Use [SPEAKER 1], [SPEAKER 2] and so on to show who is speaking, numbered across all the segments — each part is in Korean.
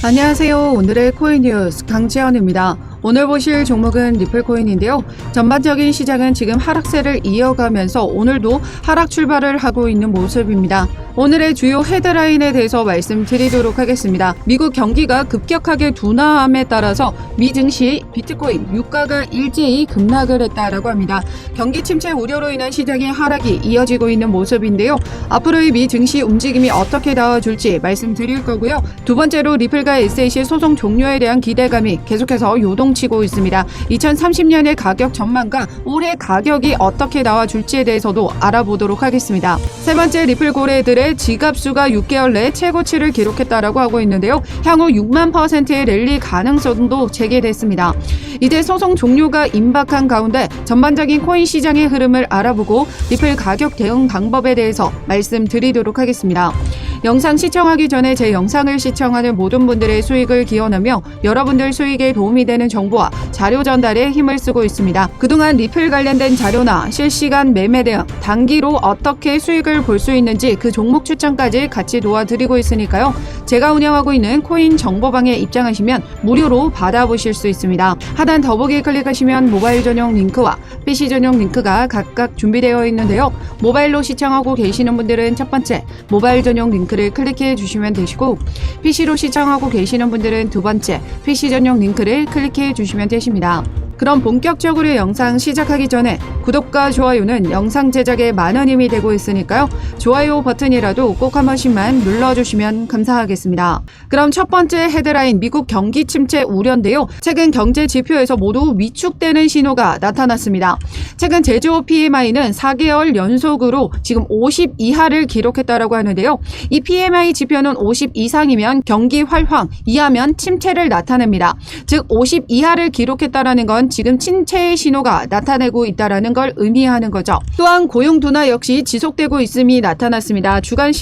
[SPEAKER 1] 안녕하세요. 오늘의 코인 뉴스 강지연입니다. 오늘 보실 종목은 리플코인인데요. 전반적인 시장은 지금 하락세를 이어가면서 오늘도 하락 출발을 하고 있는 모습입니다. 오늘의 주요 헤드라인에 대해서 말씀드리도록 하겠습니다. 미국 경기가 급격하게 둔화함에 따라서 미 증시, 비트코인, 유가가 일제히 급락을 했다라고 합니다. 경기 침체 우려로 인한 시장의 하락이 이어지고 있는 모습인데요. 앞으로의 미 증시 움직임이 어떻게 나와줄지 말씀드릴 거고요. 두 번째로 리플과 SAC 소송 종료에 대한 기대감이 계속해서 요동치고 있습니다. 2030년의 가격 전망과 올해 가격이 어떻게 나와줄지에 대해서도 알아보도록 하겠습니다. 세 번째, 리플 고래들의 지갑수가 6개월 내 최고치를 기록했다라고 하고 있는데요. 향후 6만 %의 랠리 가능성도 제기됐습니다. 이제 소송 종료가 임박한 가운데 전반적인 코인 시장의 흐름을 알아보고 리플 가격 대응 방법에 대해서 말씀드리도록 하겠습니다. 영상 시청하기 전에 제 영상을 시청하는 모든 분들의 수익을 기원하며 여러분들 수익에 도움이 되는 정보와 자료 전달에 힘을 쓰고 있습니다. 그동안 리플 관련된 자료나 실시간 매매 등 단기로 어떻게 수익을 볼 수 있는지 그 종목 추천까지 같이 도와드리고 있으니까요. 제가 운영하고 있는 코인 정보방에 입장하시면 무료로 받아보실 수 있습니다. 하단 더보기 클릭하시면 모바일 전용 링크와 PC 전용 링크가 각각 준비되어 있는데요. 모바일로 시청하고 계시는 분들은 첫 번째 모바일 전용 링크를 클릭해 주시면 되시고, PC로 시청하고 계시는 분들은 두 번째 PC 전용 링크를 클릭해 주시면 되십니다. 그럼 본격적으로 영상 시작하기 전에 구독과 좋아요는 영상 제작에 많은 힘이 되고 있으니까요. 좋아요 버튼이라도 꼭 한 번씩만 눌러주시면 감사하겠습니다. 그럼 첫 번째 헤드라인, 미국 경기 침체 우려인데요. 최근 경제 지표에서 모두 위축되는 신호가 나타났습니다. 최근 제조업 PMI는 4개월 연속으로 지금 50 이하를 기록했다라고 하는데요. 이 PMI 지표는 50 이상이면 경기 활황, 이하면 침체를 나타냅니다. 즉 50 이하를 기록했다라는 건 지금 침체의 신호가 나타내고 있다는 걸 의미하는 거죠. 또한 고용 둔화 역시 지속되고 있음이 나타났습니다. 주간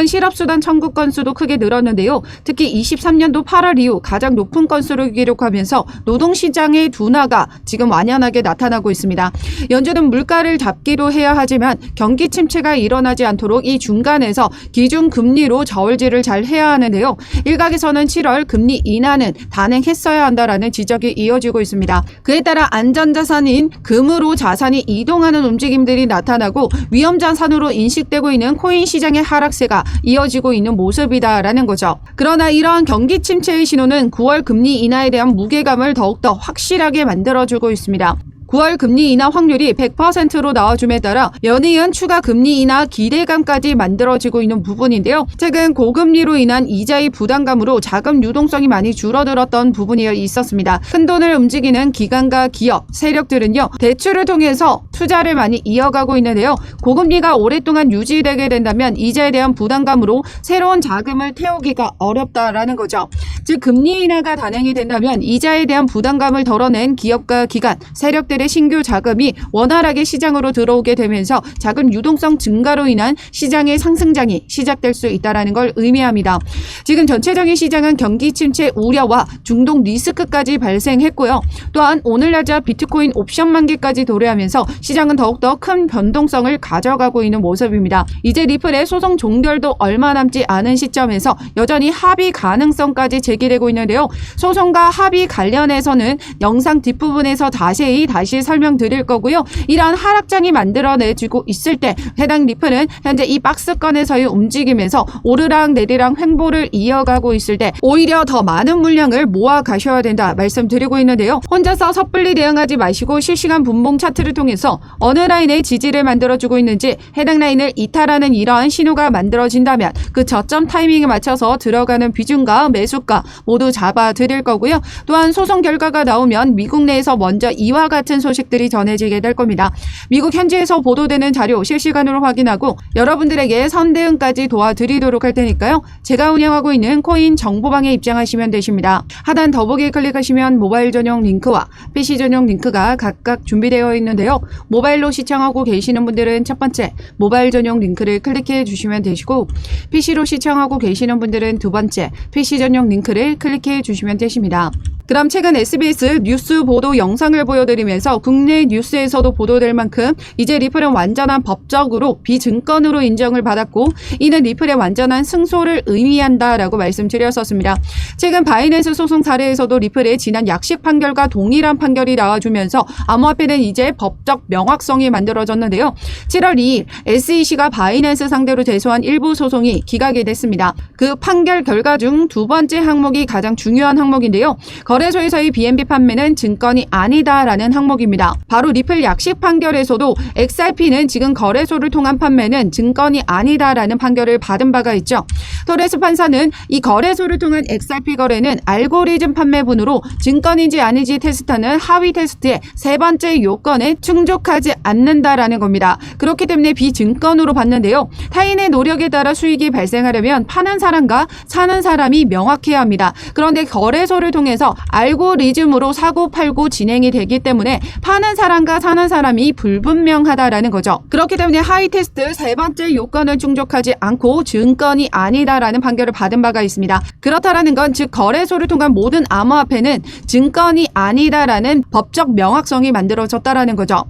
[SPEAKER 1] 실업수당 청구 건수도 크게 늘었는데요. 특히 23년도 8월 이후 가장 높은 건수를 기록하면서 노동시장의 둔화가 지금 완연하게 나타나고 있습니다. 연준은 물가를 잡기로 해야 하지만 경기 침체가 일어나지 않도록 이 중간에서 기준금리로 저울질을 잘 해야 하는데요. 일각에서는 7월 금리 인하는 단행했어야 한다라는 지적이 이어지고 있습니다. 그에 따라 안전자산인 금으로 자산이 이동하는 움직임들이 나타나고 위험자산으로 인식되고 있는 코인 시장의 하락세 가 이어지고 있는 모습이다라는 거죠. 그러나 이러한 경기 침체의 신호는 9월 금리 인하에 대한 무게감을 더욱더 확실하게 만들어주고 있습니다. 9월 금리 인하 확률이 100%로 나와줌에 따라 연이은 추가 금리 인하 기대감까지 만들어지고 있는 부분인데요. 최근 고금리로 인한 이자의 부담감으로 자금 유동성이 많이 줄어들었던 부분이 있었습니다. 큰돈을 움직이는 기관과 기업, 세력들은요, 대출을 통해서 투자를 많이 이어가고 있는데요. 고금리가 오랫동안 유지되게 된다면 이자에 대한 부담감으로 새로운 자금을 태우기가 어렵다라는 거죠. 즉 금리 인하가 단행이 된다면 이자에 대한 부담감을 덜어낸 기업과 기관, 세력들 의 신규 자금이 원활하게 시장으로 들어오게 되면서 자금 유동성 증가로 인한 시장의 상승장이 시작될 수 있다는 걸 의미합니다. 지금 전체적인 시장은 경기 침체 우려와 중동 리스크까지 발생했고요. 또한 오늘 날짜 비트코인 옵션 만기까지 도래하면서 시장은 더욱더 큰 변동성을 가져가고 있는 모습입니다. 이제 리플의 소송 종결도 얼마 남지 않은 시점에서 여전히 합의 가능성까지 제기되고 있는데요. 소송과 합의 관련해서는 영상 뒷부분에서 다시 설명드릴 거고요. 이러한 하락장이 만들어내지고 있을 때 해당 리플은 현재 이 박스권에서의 움직임에서 오르락 내리락 횡보를 이어가고 있을 때 오히려 더 많은 물량을 모아 가셔야 된다 말씀드리고 있는데요. 혼자서 섣불리 대응하지 마시고 실시간 분봉 차트를 통해서 어느 라인의 지지를 만들어주고 있는지 해당 라인을 이탈하는 이러한 신호가 만들어진다면 그 저점 타이밍에 맞춰서 들어가는 비중과 매수가 모두 잡아드릴 거고요. 또한 소송 결과가 나오면 미국 내에서 먼저 이와 같은 소식들이 전해지게 될 겁니다. 미국 현지에서 보도되는 자료 실시간으로 확인하고 여러분들에게 선대응까지 도와드리도록 할 테니까요. 제가 운영하고 있는 코인 정보방에 입장하시면 되십니다. 하단 더보기 클릭하시면 모바일 전용 링크와 PC 전용 링크가 각각 준비되어 있는데요. 모바일로 시청하고 계시는 분들은 첫 번째 모바일 전용 링크를 클릭해 주시면 되시고, PC로 시청하고 계시는 분들은 두 번째 PC 전용 링크를 클릭해 주시면 되십니다. 그럼 최근 SBS 뉴스 보도 영상을 보여드리면서 국내 뉴스에서도 보도될 만큼 이제 리플은 완전한 법적으로 비증권으로 인정을 받았고 이는 리플의 완전한 승소를 의미한다라고 말씀드렸었습니다. 최근 바이낸스 소송 사례에서도 리플의 지난 약식 판결과 동일한 판결이 나와주면서 암호화폐는 이제 법적 명확성이 만들어졌는데요. 7월 2일 SEC가 바이낸스 상대로 제소한 일부 소송이 기각이 됐습니다. 그 판결 결과 중 두 번째 항목이 가장 중요한 항목인데요. 거래소에서의 BNB 판매는 증권이 아니다라는 항목입니다. 바로 리플 약식 판결에서도 XRP는 지금 거래소를 통한 판매는 증권이 아니다라는 판결을 받은 바가 있죠. 토레스 판사는 이 거래소를 통한 XRP 거래는 알고리즘 판매분으로 증권인지 아닌지 테스트하는 하위 테스트의 세 번째 요건에 충족하지 않는다라는 겁니다. 그렇기 때문에 비증권으로 봤는데요. 타인의 노력에 따라 수익이 발생하려면 파는 사람과 사는 사람이 명확해야 합니다. 그런데 거래소를 통해서 알고리즘으로 사고 팔고 진행이 되기 때문에 파는 사람과 사는 사람이 불분명하다라는 거죠. 그렇기 때문에 하위 테스트 세 번째 요건을 충족하지 않고 증권이 아니다라는 판결을 받은 바가 있습니다. 그렇다라는 건 즉 거래소를 통한 모든 암호화폐는 증권이 아니다라는 법적 명확성이 만들어졌다라는 거죠.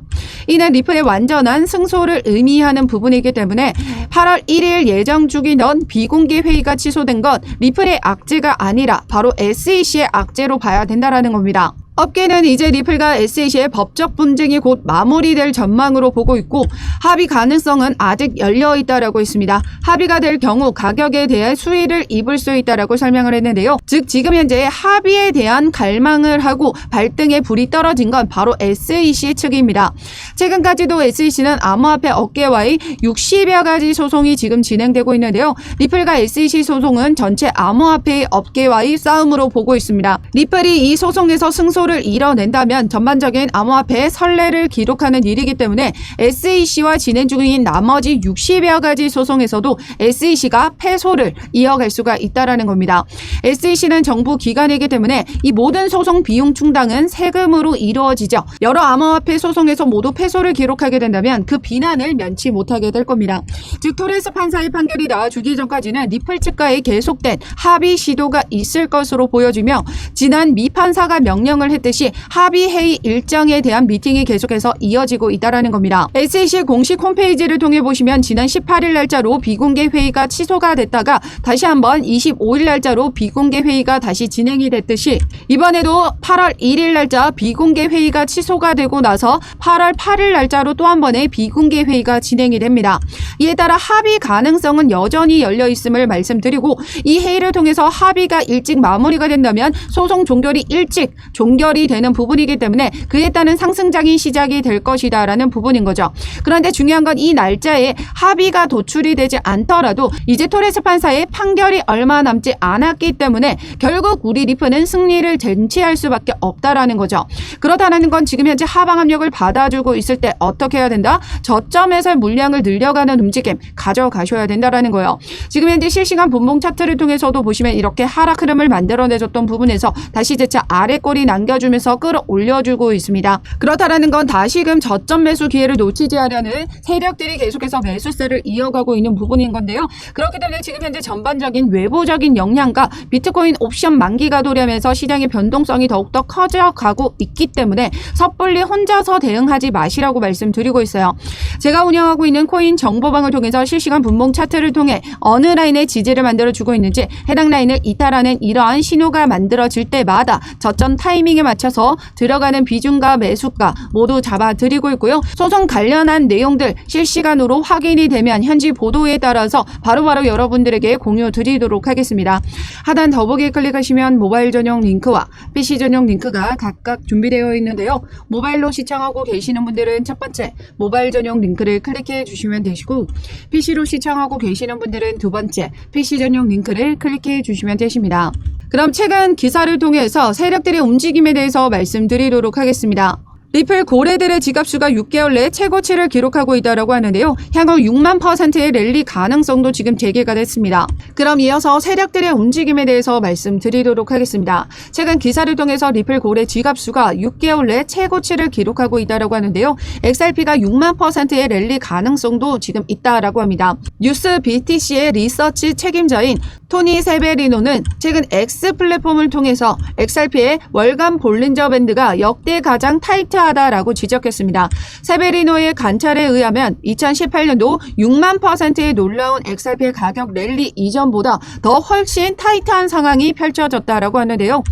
[SPEAKER 1] 이는 리플의 완전한 승소를 의미하는 부분이기 때문에 8월 1일 예정 중이던 비공개 회의가 취소된 건 리플의 악재가 아니라 바로 SEC의 악재로 봐야 된다라는 겁니다. 업계는 이제 리플과 SEC의 법적 분쟁이 곧 마무리될 전망으로 보고 있고 합의 가능성은 아직 열려있다라고 했습니다. 합의가 될 경우 가격에 대해 수위를 입을 수 있다라고 설명을 했는데요. 즉 지금 현재 합의에 대한 갈망을 하고 발등에 불이 떨어진 건 바로 SEC 측입니다. 최근까지도 SEC는 암호화폐 업계와의 60여 가지 소송이 지금 진행되고 있는데요. 리플과 SEC 소송은 전체 암호화폐 업계와의 싸움으로 보고 있습니다. 리플이 이 소송에서 승소 를 이뤄낸다면 전반적인 암호화폐의 선례를 기록하는 일이기 때문에 SEC와 진행 중인 나머지 60여 가지 소송에서도 SEC가 패소를 이어갈 수가 있다는 겁니다. SEC는 정부 기관이기 때문에 이 모든 소송 비용 충당은 세금으로 이루어지죠. 여러 암호화폐 소송에서 모두 패소를 기록하게 된다면 그 비난을 면치 못하게 될 겁니다. 즉 토레스 판사의 판결이 나와주기 전까지는 리플 측과의 계속된 합의 시도가 있을 것으로 보여지며 지난 미 판사가 명령을 했듯이 합의 회의 일정에 대한 미팅이 계속해서 이어지고 있다는 겁니다. SEC 공식 홈페이지를 통해 보시면 지난 18일 날짜로 비공개 회의가 취소가 됐다가 다시 한번 25일 날짜로 비공개 회의가 다시 진행이 됐듯이 이번에도 8월 1일 날짜 비공개 회의가 취소가 되고 나서 8월 8일 날짜로 또 한 번의 비공개 회의가 진행이 됩니다. 이에 따라 합의 가능성은 여전히 열려 있음을 말씀드리고 이 회의를 통해서 합의가 일찍 마무리가 된다면 소송 종결이 일찍 종결이 되는 부분이기 때문에 그에 따른 상승장이 시작이 될 것이다라는 부분인 거죠. 그런데 중요한 건 이 날짜에 합의가 도출이 되지 않더라도 이제 토레스 판사의 판결이 얼마 남지 않았기 때문에 결국 우리 리플은 승리를 쟁취할 수밖에 없다라는 거죠. 그렇다는 건 지금 현재 하방 압력을 받아주고 있을 때 어떻게 해야 된다? 저점에서 물량을 늘려가는 움직임 가져가셔야 된다라는 거예요. 지금 현재 실시간 분봉 차트를 통해서도 보시면 이렇게 하락 흐름을 만들어내줬던 부분에서 다시 재차 아래 꼬리 남겨주면서 끌어올려주고 있습니다. 그렇다라는 건 다시금 저점 매수 기회를 놓치지 않으려는 세력들이 계속해서 매수세를 이어가고 있는 부분인 건데요. 그렇기 때문에 지금 현재 전반적인 외부적인 영향과 비트코인 옵션 만기가 도래하면서 시장의 변동성이 더욱더 커져가고 있기 때문에 섣불리 혼자서 대응하지 마시라고 말씀드리고 있어요. 제가 운영하고 있는 코인 정보방을 통해서 실시간 분봉 차트를 통해 어느 라인의 지지를 만들어주고 있는지 해당 라인을 이탈하는 이러한 신호가 만들어질 때마다 저점 타이밍에 맞춰서 들어가는 비중과 매수가 모두 잡아드리고 있고요. 소송 관련한 내용들 실시간으로 확인이 되면 현지 보도에 따라서 바로바로 여러분들에게 공유 드리도록 하겠습니다. 하단 더보기에 클릭하시면 모바일 전용 링크와 PC 전용 링크가 각각 준비되어 있는데요. 모바일로 시청하고 계시는 분들은 첫 번째 모바일 전용 링크를 클릭해 주시면 되시고 PC로 시청하고 계시는 분들은 두 번째 PC 전용 링크를 클릭해 주시면 되십니다. 그럼 최근 기사를 통해서 세력들의 움직임에 대해서 말씀드리도록 하겠습니다. 리플 고래들의 지갑수가 6개월 내 최고치를 기록하고 있다고 하는데요. 향후 6만 %의 랠리 가능성도 지금 제기가 됐습니다. 그럼 이어서 세력들의 움직임에 대해서 말씀드리도록 하겠습니다. 최근 기사를 통해서 리플 고래 지갑수가 6개월 내 최고치를 기록하고 있다고 하는데요. XRP가 6만 %의 랠리 가능성도 지금 있다라고 합니다. 뉴스 BTC의 리서치 책임자인 토니 세베리노는 최근 X 플랫폼을 통해서 XRP의 월간 볼린저 밴드가 역대 가장 타이트하다라고 지적했습니다. 세베리노의 관찰에 의하면 2018년도 6만 %의 놀라운 XRP의 가격 랠리 이전보다 더 훨씬 타이트한 상황이 펼쳐졌다라고 하는데요.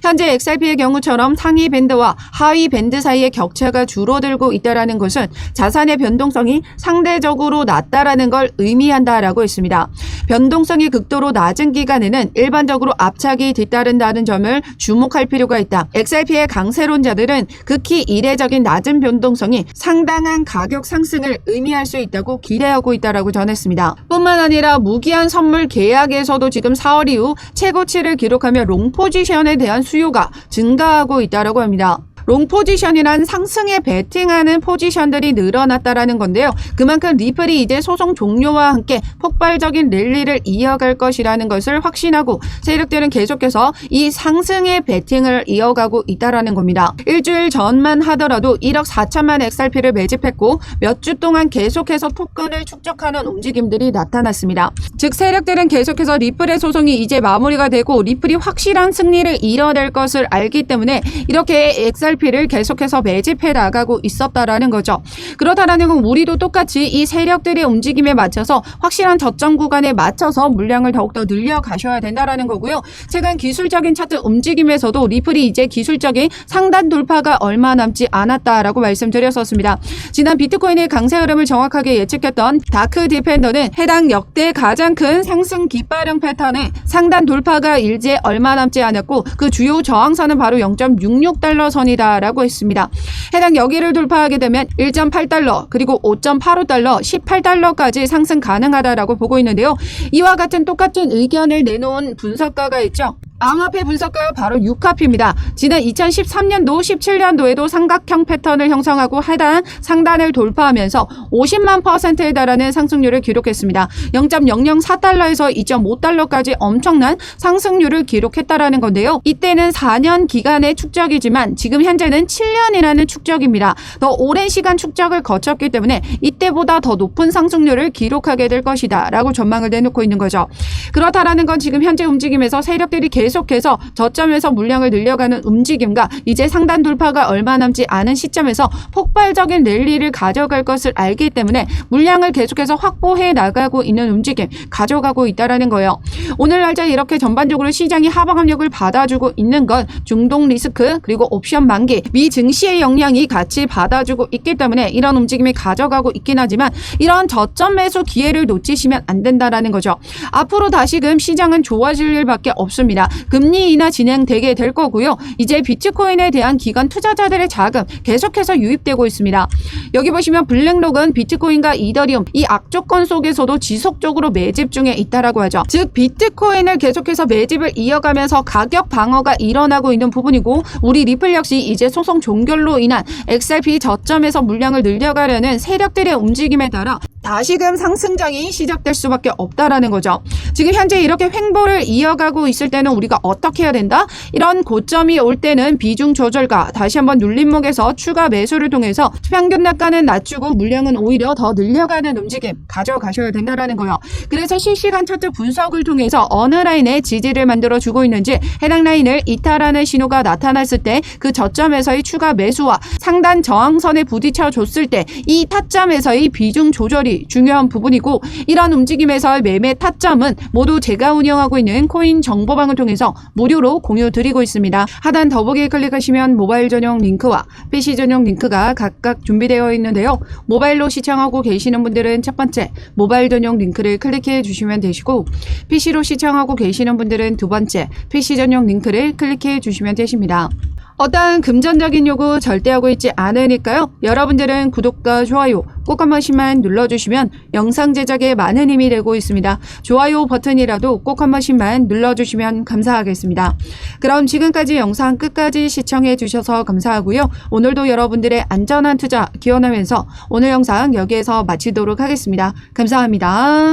[SPEAKER 1] 현재 XRP의 경우처럼 상위 밴드와 하위 밴드 사이의 격차가 줄어들고 있다는 것은 자산의 변동성이 상대적으로 낮다라는 걸 의미한다라고 했습니다. 변동성이 극도로 낮은 기간에는 일반적으로 압착이 뒤따른다는 점을 주목할 필요가 있다. XRP의 강세론자들은 극히 이례적인 낮은 변동성이 상당한 가격 상승을 의미할 수 있다고 기대하고 있다고 전했습니다. 뿐만 아니라 무기한 선물 계약에서도 지금 4월 이후 최고치를 기록하며 롱 포지션에 대한 수요가 증가하고 있다고 합니다. 롱 포지션이란 상승에 베팅하는 포지션들이 늘어났다라는 건데요. 그만큼 리플이 이제 소송 종료와 함께 폭발적인 랠리를 이어갈 것이라는 것을 확신하고 세력들은 계속해서 이 상승의 베팅을 이어가고 있다라는 겁니다. 일주일 전만 하더라도 1억 4천만 XRP를 매집했고 몇 주 동안 계속해서 토큰을 축적하는 움직임들이 나타났습니다. 즉 세력들은 계속해서 리플의 소송이 이제 마무리가 되고 리플이 확실한 승리를 이뤄낼 것을 알기 때문에 이렇게 XRP를 계속해서 매집해 나가고 있었다라는 거죠. 그렇다라는 건 우리도 똑같이 이 세력들의 움직임에 맞춰서 확실한 저점 구간에 맞춰서 물량을 더욱더 늘려 가셔야 된다라는 거고요. 최근 기술적인 차트 움직임에서도 리플이 이제 기술적인 상단 돌파가 얼마 남지 않았다라고 말씀드렸었습니다. 지난 비트코인의 강세 흐름을 정확하게 예측했던 다크 디펜더는 해당 역대 가장 큰 상승 깃발령 패턴의 상단 돌파가 이제 얼마 남지 않았고 그 주요 저항선은 바로 0.66달러 선이다라고 했습니다. 해당 여기를 돌파하게 되면 1.8달러 그리고 5.85달러, 18달러까지 상승 가능하다라고 보고 있는데요. 이와 같은 똑같은 의견을 내놓은 분석가가 있죠. 암호화폐 분석가 바로 유카피입니다. 지난 2013년도, 17년도에도 삼각형 패턴을 형성하고 해당 상단을 돌파하면서 50만 %에 달하는 상승률을 기록했습니다. 0.004달러에서 2.5달러까지 엄청난 상승률을 기록했다라는 건데요. 이때는 4년 기간의 축적이지만 지금 현재는 7년이라는 축적입니다. 더 오랜 시간 축적을 거쳤기 때문에 이때보다 더 높은 상승률을 기록하게 될 것이다 라고 전망을 내놓고 있는 거죠. 그렇다라는 건 지금 현재 움직임에서 세력들이 계속해서 저점에서 물량을 늘려가는 움직임과 이제 상단 돌파가 얼마 남지 않은 시점에서 폭발적인 랠리를 가져갈 것을 알기 때문에 물량을 계속해서 확보해 나가고 있는 움직임 가져가고 있다라는 거예요. 오늘 날짜 이렇게 전반적으로 시장이 하방 압력을 받아주고 있는 건 중동 리스크 그리고 옵션 만기 미 증시의 영향이 같이 받아주고 있기 때문에 이런 움직임이 가져가고 있긴 하지만 이런 저점 매수 기회를 놓치시면 안 된다라는 거죠. 앞으로 다시금 시장은 좋아질 일밖에 없습니다. 금리 인하 진행되게 될 거고요. 이제 비트코인에 대한 기관 투자자들의 자금 계속해서 유입되고 있습니다. 여기 보시면 블랙록은 비트코인과 이더리움 이 악조건 속에서도 지속적으로 매집 중에 있다라고 하죠. 즉 비트코인을 계속해서 매집을 이어가면서 가격 방어가 일어나고 있는 부분이고 우리 리플 역시 이제 소송 종결로 인한 XRP 저점에서 물량을 늘려가려는 세력들의 움직임에 따라 다시금 상승장이 시작될 수밖에 없다라는 거죠. 지금 현재 이렇게 횡보를 이어가고 있을 때는 우리가 어떻게 해야 된다? 이런 고점이 올 때는 비중 조절과 다시 한번 눌림목에서 추가 매수를 통해서 평균 단가는 낮추고 물량은 오히려 더 늘려가는 움직임 가져가셔야 된다라는 거예요. 그래서 실시간 차트 분석을 통해서 어느 라인에 지지를 만들어주고 있는지 해당 라인을 이탈하는 신호가 나타났을 때 그 저점에서의 추가 매수와 상단 저항선에 부딪혀 줬을 때 이 타점에서의 비중 조절이 중요한 부분이고 이런 움직임에서의 매매 타점은 모두 제가 운영하고 있는 코인 정보방을 통해서 무료로 공유 드리고 있습니다. 하단 더보기에 클릭하시면 모바일 전용 링크와 PC 전용 링크가 각각 준비되어 있는데요. 모바일로 시청하고 계시는 분들은 첫 번째 모바일 전용 링크를 클릭해 주시면 되시고 PC로 시청하고 계시는 분들은 두 번째 PC 전용 링크를 클릭해 주시면 되십니다. 어떠한 금전적인 요구 절대 하고 있지 않으니까요. 여러분들은 구독과 좋아요 꼭 한 번씩만 눌러주시면 영상 제작에 많은 힘이 되고 있습니다. 좋아요 버튼이라도 꼭 한 번씩만 눌러주시면 감사하겠습니다. 그럼 지금까지 영상 끝까지 시청해 주셔서 감사하고요. 오늘도 여러분들의 안전한 투자 기원하면서 오늘 영상 여기에서 마치도록 하겠습니다. 감사합니다.